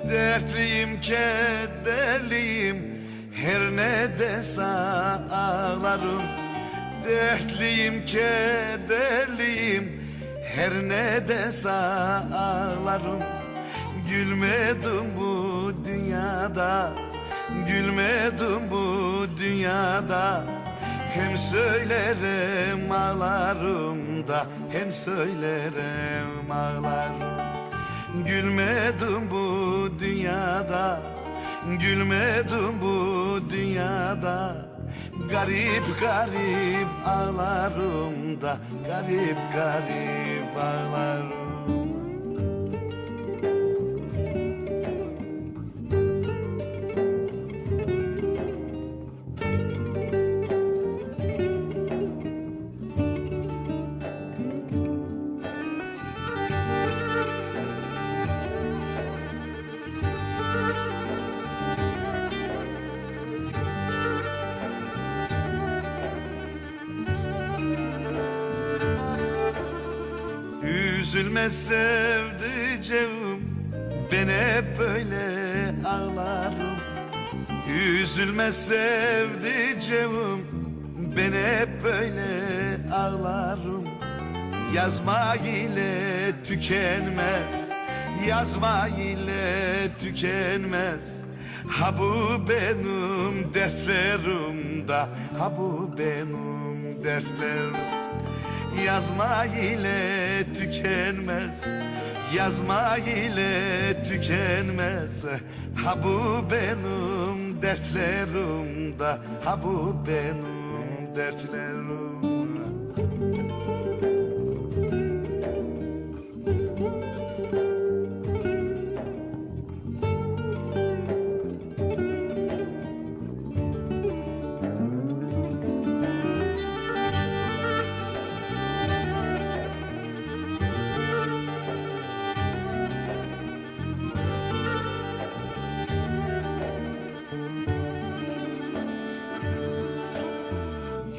Dertliyim, kederliyim, her ne dese ağlarım. Dertliyim, kederliyim, her ne dese ağlarım. Gülmedim bu dünyada, gülmedim bu dünyada. Hem söylerim ağlarım da, hem söylerim ağlarım. Gülmedim bu dünyada, gülmedim bu dünyada. Garip garip ağlarım da, garip garip ağlarım. Üzülme sevdiceğim, ben hep böyle ağlarım. Üzülme sevdiceğim, ben hep böyle ağlarım. Yazma ile tükenmez, yazma ile tükenmez. Ha bu benim dertlerim da, ha bu benim dertlerim. Yazma ile tükenmez, yazma ile tükenmez. Ha bu benim dertlerim da, ha bu benim dertlerim.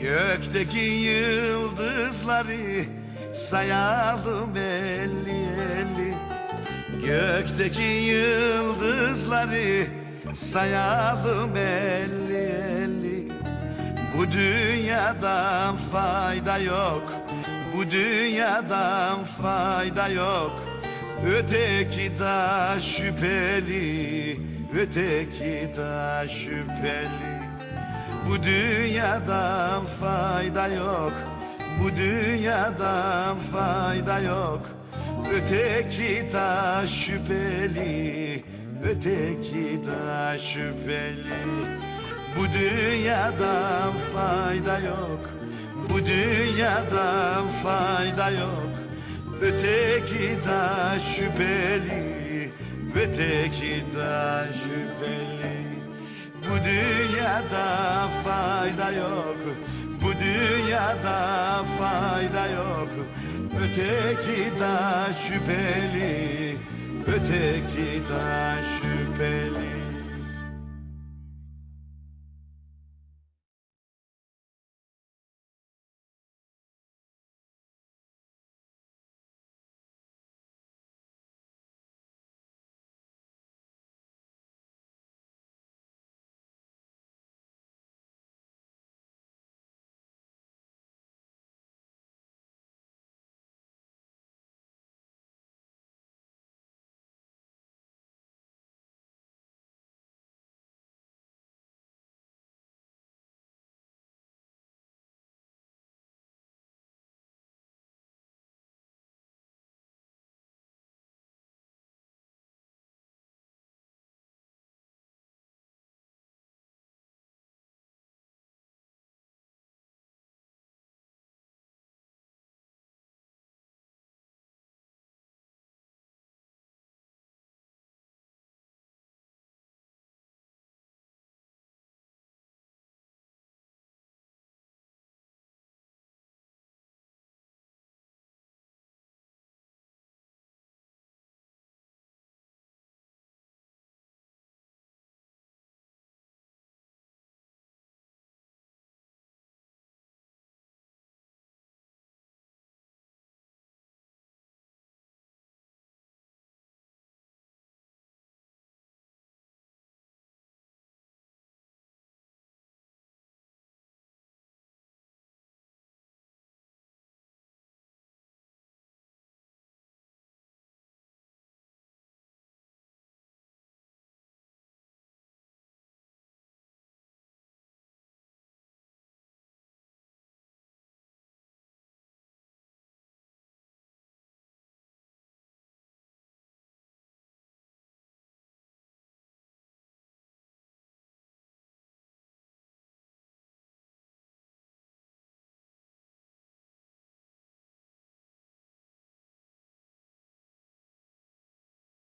Gökteki yıldızları sayalım elli elli. Gökteki yıldızları sayalım elli elli. Bu dünyadan fayda yok, bu dünyadan fayda yok. Öteki da şüpheli, öteki da şüpheli. Bu dünyadan fayda yok, bu dünyadan fayda yok. Öteki da şüpheli, öteki da şüpheli. Bu dünyadan fayda yok, bu dünyadan fayda yok. Öteki da şüpheli, öteki da şüpheli. Bu dünyada fayda yok, bu dünyada fayda yok. Öteki da şüpheli, öteki da şüpheli.